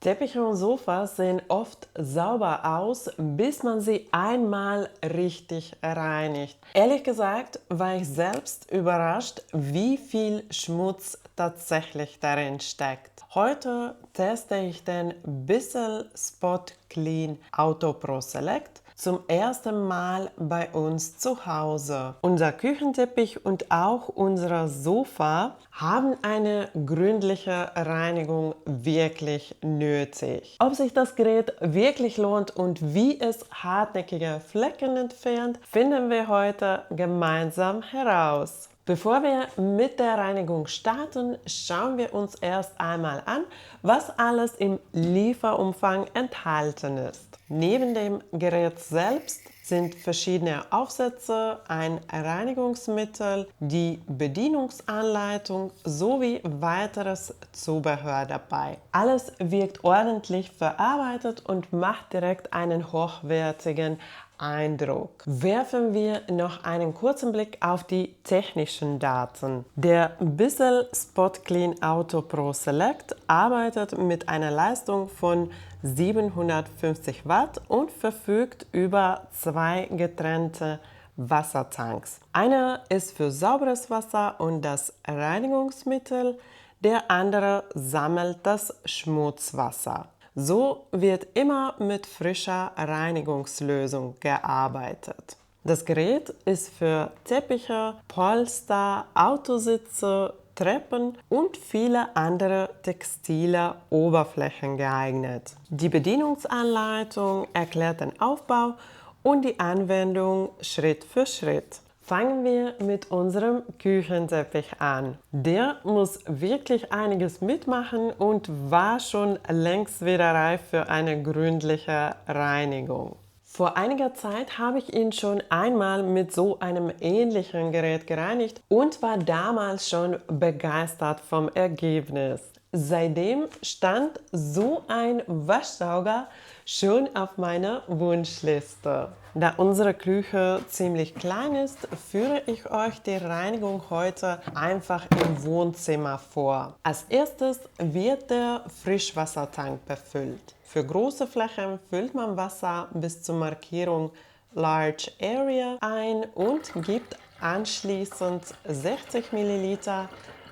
Teppiche und Sofas sehen oft sauber aus, bis man sie einmal richtig reinigt. Ehrlich gesagt war ich selbst überrascht, wie viel Schmutz tatsächlich darin steckt. Heute teste ich den Bissell Spot Clean Auto Pro Select zum ersten Mal bei uns zu Hause. Unser Küchenteppich und auch unser Sofa haben eine gründliche Reinigung wirklich nötig. Ob sich das Gerät wirklich lohnt und wie es hartnäckige Flecken entfernt, finden wir heute gemeinsam heraus. Bevor wir mit der Reinigung starten, schauen wir uns erst einmal an, was alles im Lieferumfang enthalten ist. Neben dem Gerät selbst sind verschiedene Aufsätze, ein Reinigungsmittel, die Bedienungsanleitung sowie weiteres Zubehör dabei. Alles wirkt ordentlich verarbeitet und macht direkt einen hochwertigen Eindruck. Werfen wir noch einen kurzen Blick auf die technischen Daten. Der Bissell Spot Clean Auto Pro Select arbeitet mit einer Leistung von 750 Watt und verfügt über zwei getrennte Wassertanks. Einer ist für sauberes Wasser und das Reinigungsmittel, der andere sammelt das Schmutzwasser. So wird immer mit frischer Reinigungslösung gearbeitet. Das Gerät ist für Teppiche, Polster, Autositze, Treppen und viele andere textile Oberflächen geeignet. Die Bedienungsanleitung erklärt den Aufbau und die Anwendung Schritt für Schritt. Fangen wir mit unserem Küchenteppich an. Der muss wirklich einiges mitmachen und war schon längst wieder reif für eine gründliche Reinigung. Vor einiger Zeit habe ich ihn schon einmal mit so einem ähnlichen Gerät gereinigt und war damals schon begeistert vom Ergebnis. Seitdem stand so ein Waschsauger schon auf meiner Wunschliste. Da unsere Küche ziemlich klein ist, führe ich euch die Reinigung heute einfach im Wohnzimmer vor. Als erstes wird der Frischwassertank befüllt. Für große Flächen füllt man Wasser bis zur Markierung Large Area ein und gibt anschließend 60 ml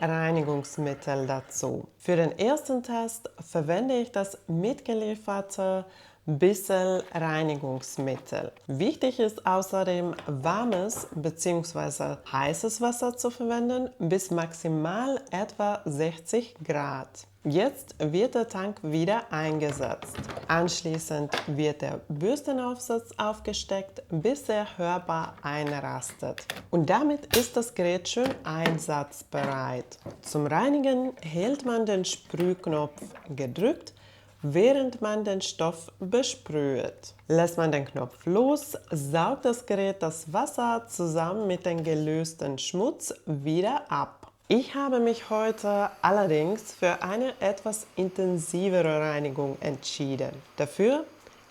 Reinigungsmittel dazu. Für den ersten Test verwende ich das mitgelieferte Bissell Reinigungsmittel. Wichtig ist außerdem warmes bzw. heißes Wasser zu verwenden bis maximal etwa 60 Grad. Jetzt wird der Tank wieder eingesetzt. Anschließend wird der Bürstenaufsatz aufgesteckt, bis er hörbar einrastet. Und damit ist das Gerät schon einsatzbereit. Zum Reinigen hält man den Sprühknopf gedrückt, während man den Stoff besprüht. Lässt man den Knopf los, saugt das Gerät das Wasser zusammen mit dem gelösten Schmutz wieder ab. Ich habe mich heute allerdings für eine etwas intensivere Reinigung entschieden. Dafür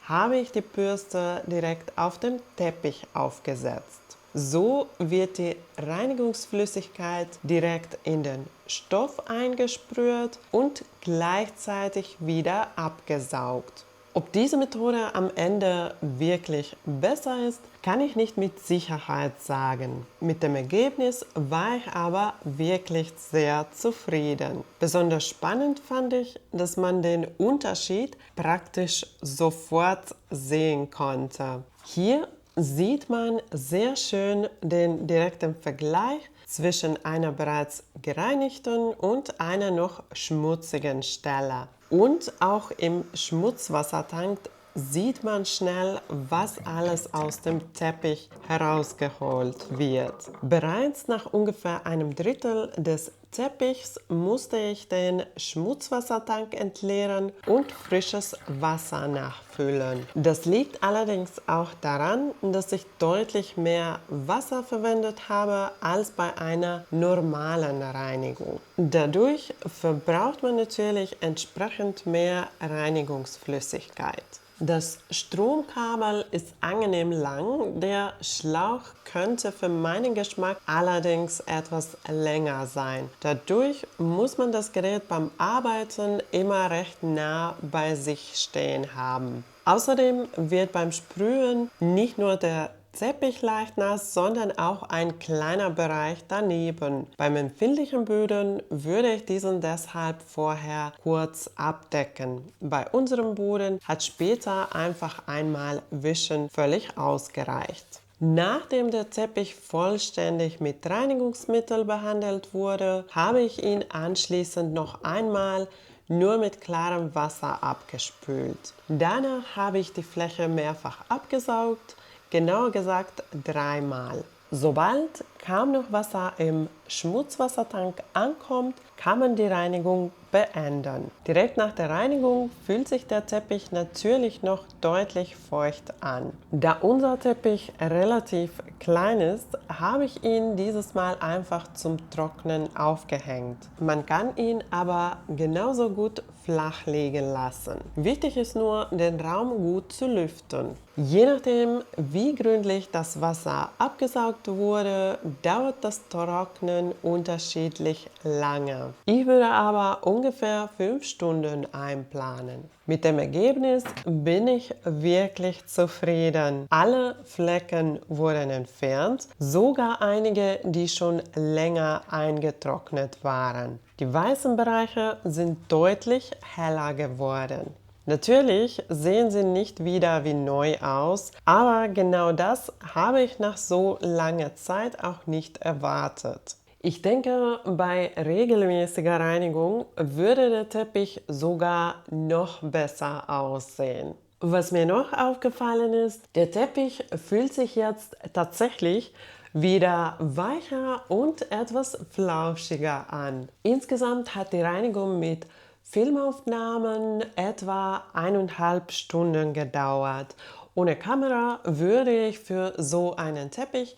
habe ich die Bürste direkt auf den Teppich aufgesetzt. So wird die Reinigungsflüssigkeit direkt in den Stoff eingesprüht und gleichzeitig wieder abgesaugt. Ob diese Methode am Ende wirklich besser ist, kann ich nicht mit Sicherheit sagen. Mit dem Ergebnis war ich aber wirklich sehr zufrieden. Besonders spannend fand ich, dass man den Unterschied praktisch sofort sehen konnte. Hier sieht man sehr schön den direkten Vergleich zwischen einer bereits gereinigten und einer noch schmutzigen Stelle. Und auch im Schmutzwassertank sieht man schnell, was alles aus dem Teppich herausgeholt wird. Bereits nach ungefähr einem Drittel des Teppichs musste ich den Schmutzwassertank entleeren und frisches Wasser nachfüllen. Das liegt allerdings auch daran, dass ich deutlich mehr Wasser verwendet habe als bei einer normalen Reinigung. Dadurch verbraucht man natürlich entsprechend mehr Reinigungsflüssigkeit. Das Stromkabel ist angenehm lang, der Schlauch könnte für meinen Geschmack allerdings etwas länger sein. Dadurch muss man das Gerät beim Arbeiten immer recht nah bei sich stehen haben. Außerdem wird beim Sprühen nicht nur der Teppich leicht nass, sondern auch ein kleiner Bereich daneben. Beim empfindlichen Böden würde ich diesen deshalb vorher kurz abdecken. Bei unserem Boden hat später einfach einmal Wischen völlig ausgereicht. Nachdem der Teppich vollständig mit Reinigungsmittel behandelt wurde, habe ich ihn anschließend noch einmal nur mit klarem Wasser abgespült. Danach habe ich die Fläche mehrfach abgesaugt, genauer gesagt 3-mal. Sobald kaum noch Wasser im Schmutzwassertank ankommt, kann man die Reinigung beenden. Direkt nach der Reinigung fühlt sich der Teppich natürlich noch deutlich feucht an. Da unser Teppich relativ klein ist, habe ich ihn dieses Mal einfach zum Trocknen aufgehängt. Man kann ihn aber genauso gut flach liegen lassen. Wichtig ist nur, den Raum gut zu lüften. Je nachdem, wie gründlich das Wasser abgesaugt wurde, dauert das Trocknen unterschiedlich lange. Ich würde aber ungefähr 5 Stunden einplanen. Mit dem Ergebnis bin ich wirklich zufrieden. Alle Flecken wurden entfernt, sogar einige, die schon länger eingetrocknet waren. Die weißen Bereiche sind deutlich heller geworden. Natürlich sehen sie nicht wieder wie neu aus, aber genau das habe ich nach so langer Zeit auch nicht erwartet. Ich denke, bei regelmäßiger Reinigung würde der Teppich sogar noch besser aussehen. Was mir noch aufgefallen ist, der Teppich fühlt sich jetzt tatsächlich wieder weicher und etwas flauschiger an. Insgesamt hat die Reinigung mit Filmaufnahmen etwa 1,5 Stunden gedauert. Ohne Kamera würde ich für so einen Teppich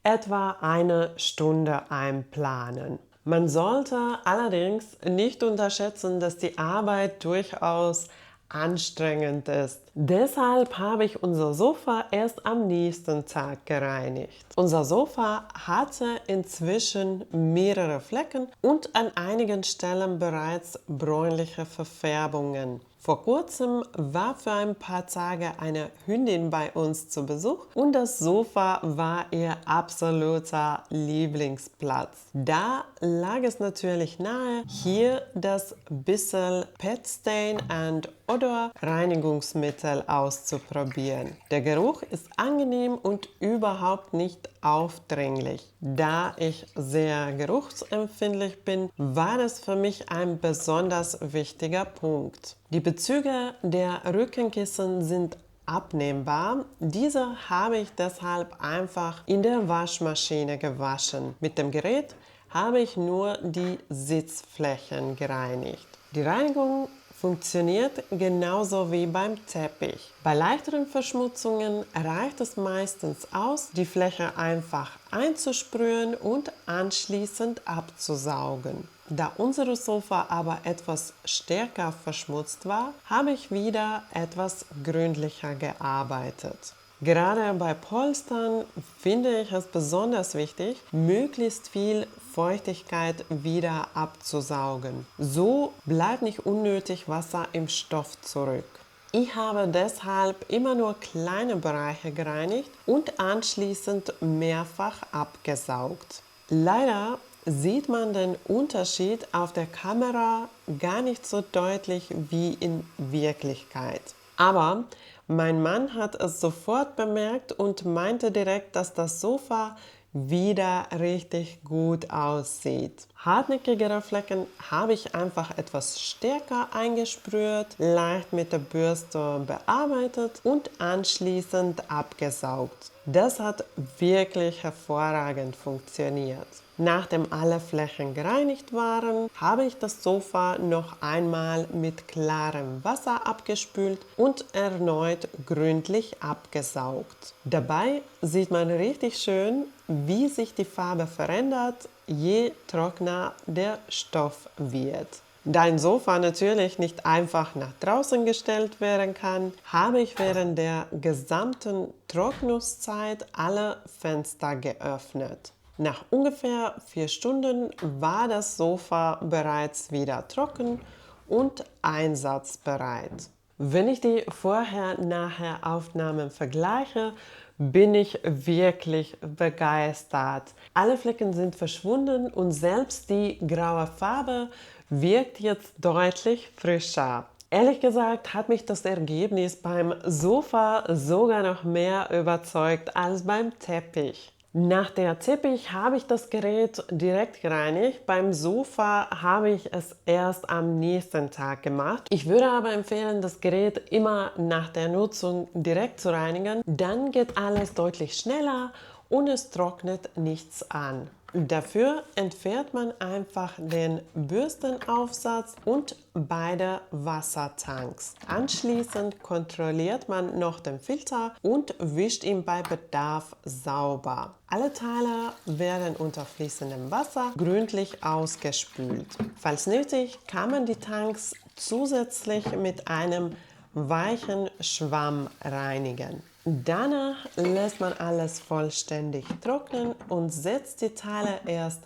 etwa 1 Stunde einplanen. Man sollte allerdings nicht unterschätzen, dass die Arbeit durchaus anstrengend ist. Deshalb habe ich unser Sofa erst am nächsten Tag gereinigt. Unser Sofa hatte inzwischen mehrere Flecken und an einigen Stellen bereits bräunliche Verfärbungen. Vor kurzem war für ein paar Tage eine Hündin bei uns zu Besuch und das Sofa war ihr absoluter Lieblingsplatz. Da lag es natürlich nahe, hier das Bissell Pet Stain and Odor Reinigungsmittel auszuprobieren. Der Geruch ist angenehm und überhaupt nicht aufdringlich. Da ich sehr geruchsempfindlich bin, war das für mich ein besonders wichtiger Punkt. Die Bezüge der Rückenkissen sind abnehmbar. Diese habe ich deshalb einfach in der Waschmaschine gewaschen. Mit dem Gerät habe ich nur die Sitzflächen gereinigt. Die Reinigung funktioniert genauso wie beim Teppich. Bei leichteren Verschmutzungen reicht es meistens aus, die Fläche einfach einzusprühen und anschließend abzusaugen. Da unser Sofa aber etwas stärker verschmutzt war, habe ich wieder etwas gründlicher gearbeitet. Gerade bei Polstern finde ich es besonders wichtig, möglichst viel Feuchtigkeit wieder abzusaugen. So bleibt nicht unnötig Wasser im Stoff zurück. Ich habe deshalb immer nur kleine Bereiche gereinigt und anschließend mehrfach abgesaugt. Leider sieht man den Unterschied auf der Kamera gar nicht so deutlich wie in Wirklichkeit. Aber mein Mann hat es sofort bemerkt und meinte direkt, dass das Sofa wieder richtig gut aussieht. Hartnäckigere Flecken habe ich einfach etwas stärker eingesprüht, leicht mit der Bürste bearbeitet und anschließend abgesaugt. Das hat wirklich hervorragend funktioniert. Nachdem alle Flächen gereinigt waren, habe ich das Sofa noch einmal mit klarem Wasser abgespült und erneut gründlich abgesaugt. Dabei sieht man richtig schön, wie sich die Farbe verändert, je trockener der Stoff wird. Da ein Sofa natürlich nicht einfach nach draußen gestellt werden kann, habe ich während der gesamten Trocknungszeit alle Fenster geöffnet. Nach ungefähr 4 Stunden war das Sofa bereits wieder trocken und einsatzbereit. Wenn ich die Vorher-Nachher-Aufnahmen vergleiche, bin ich wirklich begeistert. Alle Flecken sind verschwunden und selbst die graue Farbe wirkt jetzt deutlich frischer. Ehrlich gesagt hat mich das Ergebnis beim Sofa sogar noch mehr überzeugt als beim Teppich. Nach der Teppich habe ich das Gerät direkt gereinigt. Beim Sofa habe ich es erst am nächsten Tag gemacht. Ich würde aber empfehlen, das Gerät immer nach der Nutzung direkt zu reinigen. Dann geht alles deutlich schneller und es trocknet nichts an. Dafür entfernt man einfach den Bürstenaufsatz und beide Wassertanks. Anschließend kontrolliert man noch den Filter und wischt ihn bei Bedarf sauber. Alle Teile werden unter fließendem Wasser gründlich ausgespült. Falls nötig, kann man die Tanks zusätzlich mit einem weichen Schwamm reinigen. Danach lässt man alles vollständig trocknen und setzt die Teile erst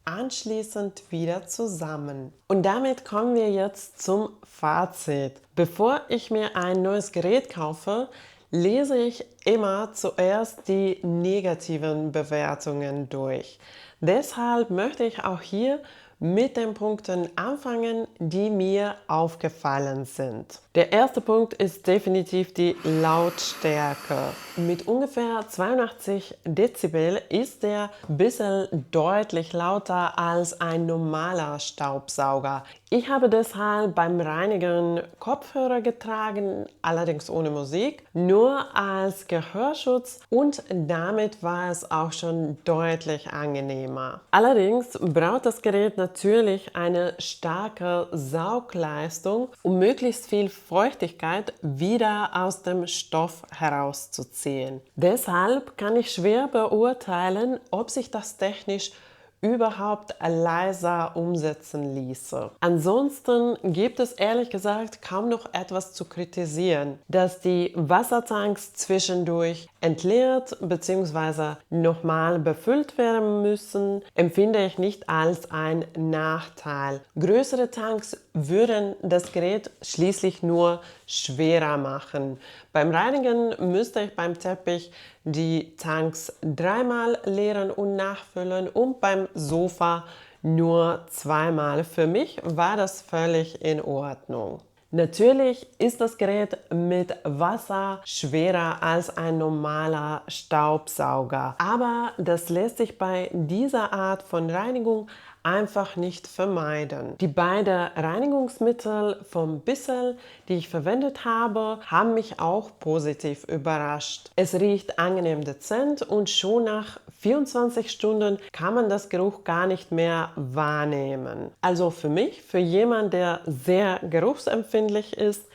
anschließend wieder zusammen. Und damit kommen wir jetzt zum Fazit. Bevor ich mir ein neues Gerät kaufe, lese ich immer zuerst die negativen Bewertungen durch. Deshalb möchte ich auch hier mit den Punkten anfangen, die mir aufgefallen sind. Der erste Punkt ist definitiv die Lautstärke. Mit ungefähr 82 Dezibel ist der bisschen deutlich lauter als ein normaler Staubsauger. Ich habe deshalb beim Reinigen Kopfhörer getragen, allerdings ohne Musik, nur als Gehörschutz und damit war es auch schon deutlich angenehmer. Allerdings braucht das Gerät natürlich eine starke Saugleistung, um möglichst viel Feuchtigkeit wieder aus dem Stoff herauszuziehen. Deshalb kann ich schwer beurteilen, ob sich das technisch überhaupt leiser umsetzen ließe. Ansonsten gibt es ehrlich gesagt kaum noch etwas zu kritisieren. Dass die Wassertanks zwischendurch entleert bzw. nochmal befüllt werden müssen, empfinde ich nicht als ein Nachteil. Größere Tanks würden das Gerät schließlich nur schwerer machen. Beim Reinigen müsste ich beim Teppich die Tanks 3-mal leeren und nachfüllen und beim Sofa nur 2-mal. Für mich war das völlig in Ordnung. Natürlich ist das Gerät mit Wasser schwerer als ein normaler Staubsauger, aber das lässt sich bei dieser Art von Reinigung einfach nicht vermeiden. Die beiden Reinigungsmittel vom Bissell, die ich verwendet habe, haben mich auch positiv überrascht. Es riecht angenehm dezent und schon nach 24 Stunden kann man das Geruch gar nicht mehr wahrnehmen. Also für mich, für jemanden, der sehr geruchsempfindlich ist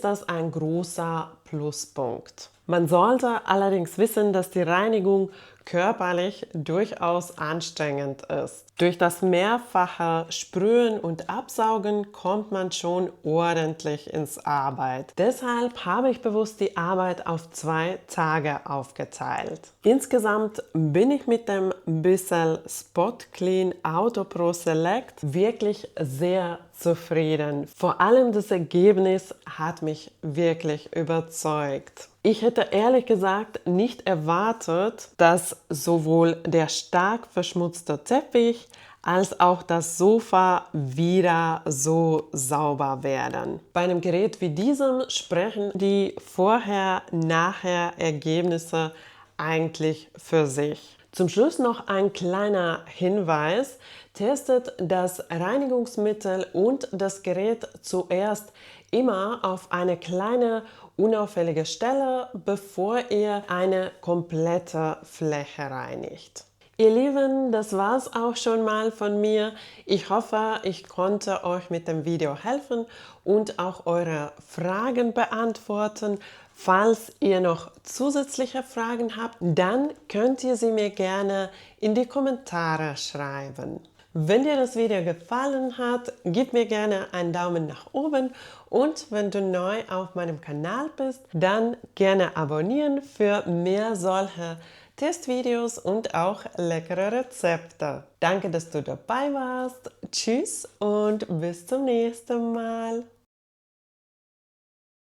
das ein großer Pluspunkt. Man sollte allerdings wissen, dass die Reinigung körperlich durchaus anstrengend ist. Durch das mehrfache Sprühen und Absaugen kommt man schon ordentlich ins Arbeit. Deshalb habe ich bewusst die Arbeit auf 2 Tage aufgeteilt. Insgesamt bin ich mit dem Bissell Spot Clean Auto Pro Select wirklich sehr zufrieden. Vor allem das Ergebnis hat mich wirklich überzeugt. Ich hätte ehrlich gesagt nicht erwartet, dass sowohl der stark verschmutzte Teppich als auch das Sofa wieder so sauber werden. Bei einem Gerät wie diesem sprechen die Vorher-Nachher-Ergebnisse eigentlich für sich. Zum Schluss noch ein kleiner Hinweis. Testet das Reinigungsmittel und das Gerät zuerst immer auf eine kleine unauffällige Stelle, bevor ihr eine komplette Fläche reinigt. Ihr Lieben, das war's auch schon mal von mir. Ich hoffe, ich konnte euch mit dem Video helfen und auch eure Fragen beantworten. Falls ihr noch zusätzliche Fragen habt, dann könnt ihr sie mir gerne in die Kommentare schreiben. Wenn dir das Video gefallen hat, gib mir gerne einen Daumen nach oben und wenn du neu auf meinem Kanal bist, dann gerne abonnieren für mehr solche Testvideos und auch leckere Rezepte. Danke, dass du dabei warst. Tschüss und bis zum nächsten Mal.